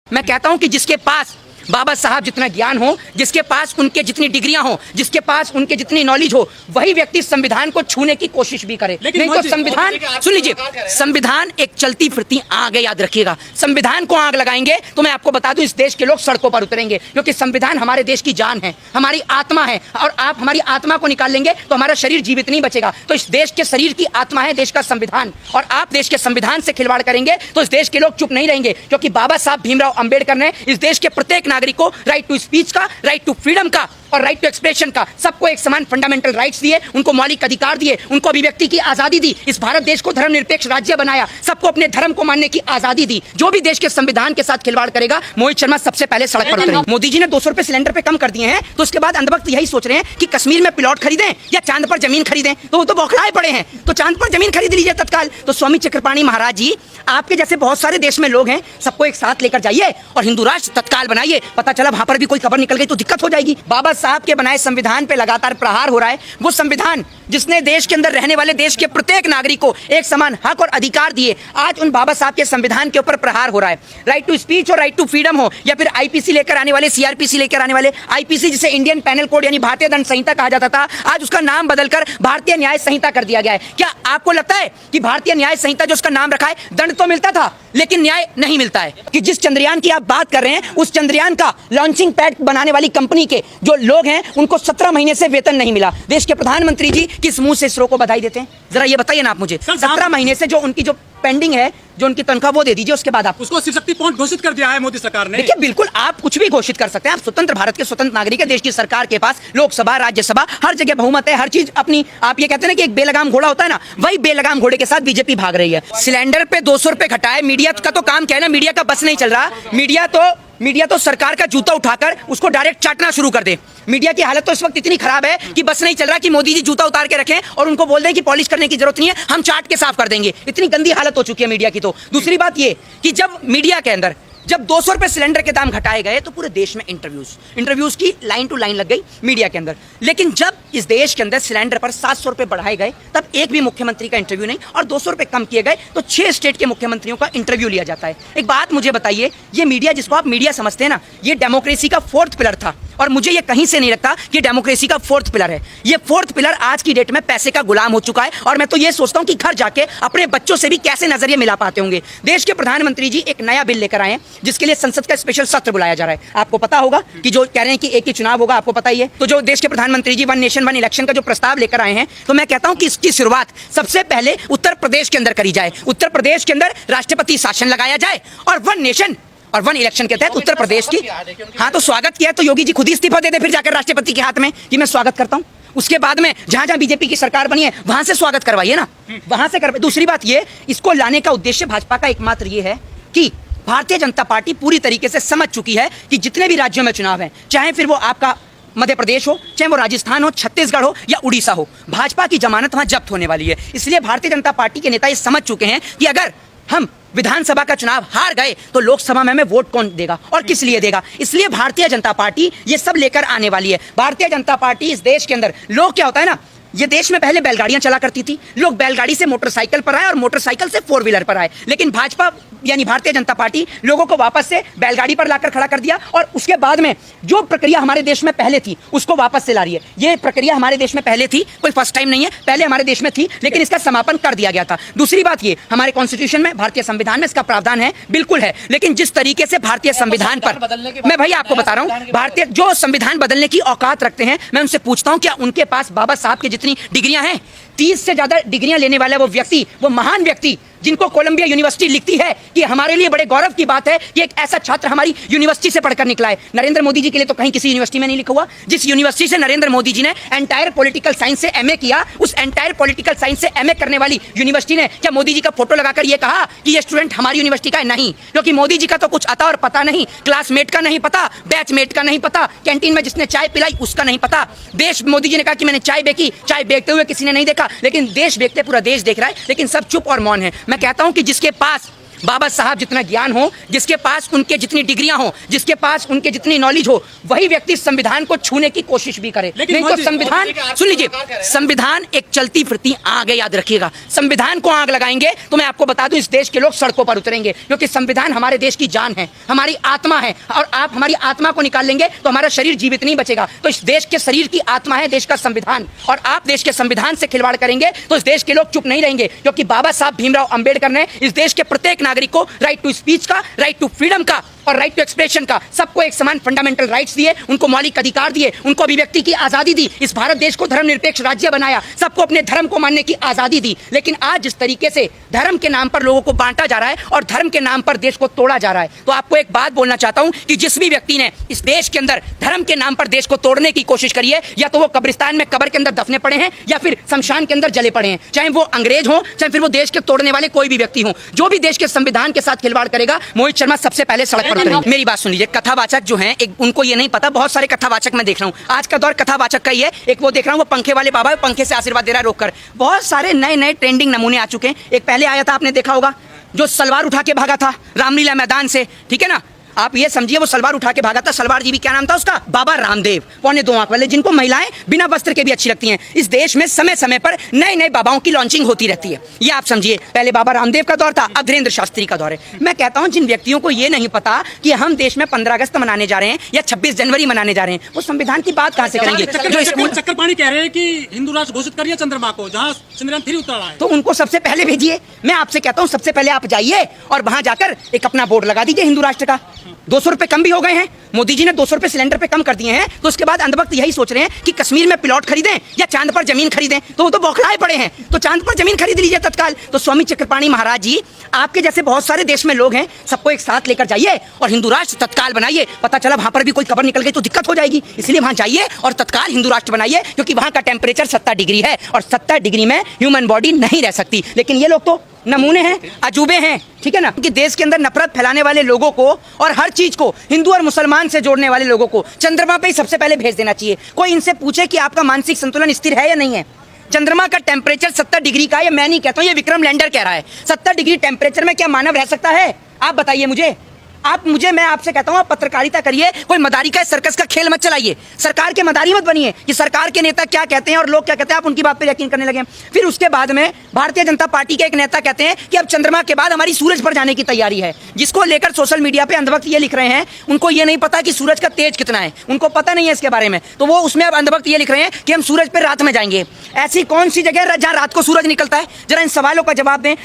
मैं कहता हूं कि जिसके पास बाबा साहब जितना ज्ञान हो, जिसके पास उनके जितनी डिग्रियां हो, जिसके पास उनके जितनी नॉलेज हो, वही व्यक्ति संविधान को छूने की कोशिश भी करे। नहीं तो संविधान, सुन लीजिए, संविधान एक चलती फिरती आग है, याद रखिएगा। संविधान को आग लगाएंगे तो मैं आपको बता दूं इस देश के लोग सड़कों पर उतरेंगे, क्योंकि संविधान हमारे देश की जान है, हमारी आत्मा है। और आप हमारी आत्मा को निकाल लेंगे तो हमारा शरीर जीवित नहीं बचेगा। तो इस देश के शरीर की आत्मा है देश का संविधान, और आप देश के संविधान से खिलवाड़ करेंगे तो इस देश के लोग चुप नहीं रहेंगे, क्योंकि बाबा साहब भीमराव अंबेडकर ने इस देश के प्रत्येक नागरिक को राइट टू स्पीच का, राइट टू फ्रीडम का और राइट टू एक्सप्रेशन का, सबको एक समान फंडामेंटल राइट्स दिए, उनको मौलिक अधिकार दिए, उनको अभिव्यक्ति की आजादी दी, इस भारत देश को धर्मनिरपेक्ष राज्य बनाया, सबको अपने धर्म को मानने की आजादी दी। जो भी देश के संविधान के साथ खिलवाड़ करेगा, मोहित शर्मा सबसे पहले सड़क पर उतरेंगे। मोदी जी ने 200 रुपए सिलेंडर पे कम कर दिए हैं, तो उसके बाद अंधभक्त यही सोच रहे हैं कि कश्मीर में प्लॉट खरीदें या चांद पर जमीन खरीदें, तो वो तो बौखलाए पड़े हैं, तो चांद पर जमीन खरीद लीजिए तत्काल। तो स्वामी चक्रपाणी महाराज जी, आपके जैसे बहुत सारे देश में लोग हैं, सबको एक साथ लेकर जाइए और हिंदू राष्ट्र तत्काल बनाइए। पता चला वहां पर भी कोई खबर निकल गई तो दिक्कत हो जाएगी। बाबा साहब के बनाए संविधान पे लगातार प्रहार हो रहा है, वो संविधान जिसने देश के अंदर रहने वाले देश के प्रत्येक नागरिक को एक समान हक और अधिकार दिए, आज उन बाबा साहब के संविधान के ऊपर प्रहार हो रहा है। राइट टू स्पीच और राइट टू फ्रीडम हो, या फिर आईपीसी लेकर आने वाले, सीआरपीसी लेकर आने वाले, आईपीसी जिसे इंडियन पैनल कोड यानी भारतीय दंड संहिता कहा जाता था, आज उसका नाम बदलकर भारतीय न्याय संहिता कर दिया गया है। क्या आपको लगता है कि भारतीय न्याय संहिता जो उसका नाम रखा है, दंड तो मिलता था लेकिन न्याय नहीं मिलता है? कि जिस चंद्रयान की आप बात कर रहे हैं, उस चंद्रयान का लॉन्चिंग पैड बनाने वाली कंपनी के जो लोग हैं, उनको 17 महीने से वेतन नहीं मिला। देश के प्रधानमंत्री जी किस मुंह से इसरो को बधाई देते हैं? जरा ये बताइए ना आप मुझे। 17 महीने से जो उनकी जो पेंडिंग है, जो उनकी तनख्वाह, वो दे दीजिए, उसके बाद आप उसको शिव शक्ति पॉइंट घोषित कर दिया है मोदी सरकार ने। देखिए, बिल्कुल आप कुछ भी घोषित कर सकते हैं, आप स्वतंत्र भारत के स्वतंत्र नागरिक है। देश की सरकार के पास लोकसभा, राज्यसभा, हर जगह बहुमत है, हर चीज अपनी। आप ये कहते हैं ना कि एक बेलगाम घोड़ा होता है ना, वही बेलगाम घोड़े के साथ बीजेपी भाग रही है। सिलेंडर पे 200 रुपए घटाए, मीडिया का तो काम क्या है ना, मीडिया का बस नहीं चल रहा। मीडिया तो सरकार का जूता उठाकर उसको डायरेक्ट चाटना शुरू कर दे। मीडिया की हालत तो इस वक्त इतनी खराब है कि बस नहीं चल रहा कि मोदी जी जूता उतार के रखें और उनको बोल दें कि पॉलिश करने की जरूरत नहीं है, हम चाट के साफ कर देंगे। इतनी गंदी हालत हो चुकी है मीडिया की। तो दूसरी बात ये कि जब मीडिया के अंदर जब 200 रुपए सिलेंडर के दाम घटाए गए तो पूरे देश में इंटरव्यूज की लाइन टू लाइन लग गई मीडिया के अंदर। लेकिन जब इस देश के अंदर सिलेंडर पर 700 रुपए बढ़ाए गए, तब एक भी मुख्यमंत्री का इंटरव्यू नहीं, और 200 रुपए कम किए गए तो 6 स्टेट के मुख्यमंत्रियों का इंटरव्यू लिया जाता है। एक बात मुझे बताइए, ये मीडिया जिसको आप मीडिया समझते हैं ना, ये डेमोक्रेसी का 4th पिलर था, और मुझे ये कहीं से नहीं लगता कि डेमोक्रेसी का 4th पिलर है। ये 4th पिलर आज की डेट में पैसे का गुलाम हो चुका है, और मैं तो ये सोचता हूं कि घर जाके अपने बच्चों से भी कैसे नजरिए मिला पाते होंगे। देश के प्रधानमंत्री जी एक नया बिल लेकर आए हैं, जिसके लिए संसद का स्पेशल सत्र बुलाया जा रहा है। आपको पता होगा कि जो कह रहे हैं कि एक ही चुनाव होगा, आपको पता ही है। तो जो देश के प्रधानमंत्री जी वन नेशन वन इलेक्शन का जो प्रस्ताव लेकर आए हैं, तो मैं कहता हूं कि इसकी शुरुआत सबसे पहले उत्तर प्रदेश के अंदर करी जाए। उत्तर प्रदेश के अंदर राष्ट्रपति शासन लगाया जाए, और वन नेशन और वन इलेक्शन के तहत उत्तर प्रदेश की, हाँ, तो स्वागत किया तो योगी जी खुद ही इस्तीफा दे दे फिर जाकर राष्ट्रपति के हाथ में कि मैं स्वागत करता हूं। उसके बाद में जहां जहां बीजेपी की सरकार बनी है, वहां से स्वागत करवाइए ना, वहां से करवाइए। दूसरी बात ये, इसको लाने का उद्देश्य भाजपा का एकमात्र ये है कि भारतीय जनता पार्टी पूरी तरीके से समझ चुकी है कि जितने भी राज्यों में चुनाव हैं, चाहे फिर वो आपका मध्य प्रदेश हो, चाहे वो राजस्थान हो, छत्तीसगढ़ हो या उड़ीसा हो, भाजपा की जमानत वहां जब्त होने वाली है। इसलिए भारतीय जनता पार्टी के नेता ये समझ चुके हैं कि अगर हम विधानसभा का चुनाव हार गए तो लोकसभा में हमें वोट कौन देगा और किस लिए देगा। इसलिए भारतीय जनता पार्टी ये सब लेकर आने वाली है। भारतीय जनता पार्टी इस देश के अंदर, लोग क्या होता है ना, ये देश में पहले बैलगाड़ियां चला करती थी, लोग बैलगाड़ी से मोटरसाइकिल पर आए और मोटरसाइकिल से 4 व्हीलर पर आए, लेकिन भाजपा यानी भारतीय जनता पार्टी लोगों को वापस से बैलगाड़ी पर लाकर खड़ा कर दिया, और उसके बाद में जो प्रक्रिया हमारे देश में पहले थी उसको वापस से ला रही है। ये प्रक्रिया हमारे देश में पहले थी, कोई फर्स्ट टाइम नहीं है, पहले हमारे देश में थी, लेकिन इसका समापन कर दिया गया था। दूसरी बात ये, हमारे कॉन्स्टिट्यूशन में, भारतीय संविधान में इसका प्रावधान है, बिल्कुल है, लेकिन जिस तरीके से भारतीय संविधान पर, मैं भाई आपको बता रहा हूँ, भारतीय जो संविधान बदलने की औकात रखते हैं, मैं उनसे पूछता हूँ क्या उनके पास बाबा साहब की जितनी डिग्रियां हैं, 30 से ज्यादा डिग्रियां लेने वाला वो व्यक्ति, वो महान व्यक्ति जिनको कोलंबिया यूनिवर्सिटी लिखती है कि हमारे लिए बड़े गौरव की बात है कि एक ऐसा छात्र हमारी यूनिवर्सिटी से पढ़कर निकला है। नरेंद्र मोदी जी के लिए तो कहीं किसी यूनिवर्सिटी में नहीं लिखा हुआ। जिस यूनिवर्सिटी से नरेंद्र मोदी जी ने एंटायर पॉलिटिकल साइंस से एमए किया, उस एंटायर पॉलिटिकल साइंस से एमए करने वाली यूनिवर्सिटी ने क्या मोदी जी का फोटो लगाकर यह कहा कि ये स्टूडेंट हमारी यूनिवर्सिटी का है? नहीं, क्योंकि मोदी जी का तो कुछ अता और पता नहीं, क्लासमेट का नहीं पता, बैचमेट का नहीं पता, कैंटीन में जिसने चाय पिलाई उसका नहीं पता। देश, मोदी जी ने कहा कि मैंने चाय बेची, चाय बेचते हुए किसी ने नहीं देखा, लेकिन देश बेचते पूरा देश देख रहा है, लेकिन सब चुप और मौन है। मैं कहता हूं कि जिसके पास बाबा साहब जितना ज्ञान हो, जिसके पास उनके जितनी डिग्रियां हो, जिसके पास उनके जितनी नॉलेज हो, वही व्यक्ति संविधान को छूने की कोशिश भी करे। नहीं तो संविधान, सुन लीजिए, संविधान एक चलती फिरती आग है, याद रखिएगा। संविधान को आग लगाएंगे तो मैं आपको बता दूं इस देश के लोग सड़कों पर उतरेंगे, क्योंकि संविधान हमारे देश की जान है, हमारी आत्मा है। और आप हमारी आत्मा को निकाल लेंगे तो हमारा शरीर जीवित नहीं बचेगा। तो इस देश के शरीर की आत्मा है देश का संविधान, और आप देश के संविधान से खिलवाड़ करेंगे तो इस देश के लोग चुप नहीं रहेंगे, क्योंकि बाबा साहब भीमराव अंबेडकर ने इस देश के प्रत्येक नागरिक को राइट टू स्पीच का, राइट टू फ्रीडम का और राइट टू एक्सप्रेशन का, सबको एक समान फंडामेंटल राइट्स दिए, उनको मौलिक अधिकार दिए, उनको अभिव्यक्ति की आजादी दी, इस भारत देश को धर्मनिरपेक्ष राज्य बनाया, सबको अपने धर्म को मानने की आजादी दी। लेकिन आज जिस तरीके से धर्म के नाम पर लोगों को बांटा जा रहा है और धर्म के नाम पर देश को तोड़ा जा रहा है, तो आपको एक बात बोलना चाहता हूं कि जिस भी व्यक्ति ने इस देश के अंदर धर्म के नाम पर देश को तोड़ने की कोशिश करी है, या तो वो कब्रिस्तान में कब्र के अंदर दफने पड़े हैं या फिर शमशान के अंदर जले पड़े हैं, चाहे वो अंग्रेज हो, चाहे फिर वो देश के तोड़ने वाले कोई भी व्यक्ति हो। जो भी देश के संविधान के साथ खिलवाड़ करेगा, मोहित शर्मा सबसे पहले सड़क पर उतरेंगे। मेरी बात सुन लीजिए, कथावाचक जो हैं, एक उनको ये नहीं पता, बहुत सारे कथावाचक मैं देख रहा हूँ, आज का दौर कथावाचक का ही है। एक वो देख रहा हूँ, वो पंखे वाले बाबा पंखे से आशीर्वाद दे रहा है रोककर। बहुत सारे नए नए ट्रेंडिंग नमूने आ चुके हैं। एक पहले आया था, आपने देखा होगा, जो सलवार उठा के भागा था रामलीला मैदान से, ठीक है ना, आप ये समझिए वो सलवार उठा के भागा था। सलवार जी भी क्या नाम था उसका, बाबा रामदेव, पौने 2 आंख वाले, जिनको महिलाएं बिना वस्त्र के भी अच्छी लगती हैं। इस देश में समय समय पर नए नए बाबाओं की लॉन्चिंग होती रहती है, ये आप समझिए। पहले बाबा रामदेव का दौर था, अब धीरेन्द्र शास्त्री का दौर है। मैं कहता हूं जिन व्यक्तियों को ये नहीं पता कि हम देश में 15 अगस्त मनाने जा रहे हैं या 26 जनवरी मनाने जा रहे हैं, वो संविधान की बात कहां से करेंगे। जो स्कूल चक्करपाणी कह रहे हैं कि हिंदू राष्ट्र घोषित करिए चंद्रमा को, जहां चंद्रयान 3 उतर रहा है, तो उनको सबसे पहले भेजिए। मैं आपसे कहता हूं सबसे पहले आप जाइए और वहां जाकर एक अपना बोर्ड लगा दीजिए हिंदू राष्ट्र का। 200 रुपए कम भी हो गए हैं, मोदी जी ने 200 रुपए सिलेंडर पे कम कर दिए हैं। तो उसके बाद अंधभक्त यही सोच रहे हैं कि कश्मीर में प्लॉट खरीदें या चांद पर जमीन खरीदें, तो वो तो बौखलाए पड़े हैं, तो चांद पर जमीन खरीद लीजिए तत्काल। तो स्वामी चक्रपाणी महाराज जी, आपके जैसे बहुत सारे देश में लोग हैं, सबको एक साथ लेकर जाइए और हिंदू राष्ट्र तत्काल बनाइए। पता चला वहां पर भी कोई कब्र निकल गई तो दिक्कत हो जाएगी, इसलिए वहां जाइए और तत्काल हिंदू राष्ट्र बनाइए, क्योंकि वहां का टेम्परेचर 70 डिग्री है और 70 डिग्री में ह्यूमन बॉडी नहीं रह सकती। लेकिन ये लोग तो नमूने हैं, अजूबे हैं, ठीक है ना, कि देश के अंदर नफरत फैलाने वाले लोगों को और हर चीज को हिंदू और मुसलमान से जोड़ने वाले लोगों को चंद्रमा पे ही सबसे पहले भेज देना चाहिए। कोई इनसे पूछे कि आपका मानसिक संतुलन स्थिर है या नहीं है। चंद्रमा का टेम्परेचर 70 डिग्री का, ये मैं नहीं कहता हूं, ये विक्रम लैंडर कह रहा है। 70 डिग्री टेम्परेचर में क्या मानव रह सकता है, आप बताइए मुझे। मैं आपसे कहता हूं, आप पत्रकारिता करिए, कोई मदारी का सर्कस का खेल मत चलाइए, सरकार के मदारी मत बनिए कि सरकार के नेता क्या कहते हैं और लोग क्या कहते हैं, आप उनकी बात पे यकीन करने लगे। फिर उसके बाद में भारतीय जनता पार्टी के एक नेता कहते हैं कि अब चंद्रमा के बाद हमारी सूरज पर जाने की तैयारी है, जिसको लेकर सोशल मीडिया पे अंधभक्त ये लिख रहे हैं, उनको ये नहीं पता कि सूरज का तेज कितना है, उनको पता नहीं है इसके बारे में, तो वो उसमें अब अंधभक्त ये लिख रहे हैं कि हम सूरज पर रात में जाएंगे। ऐसी कौन सी जगह जहां रात को सूरज निकलता है, जरा इन सवालों का जवाब दें।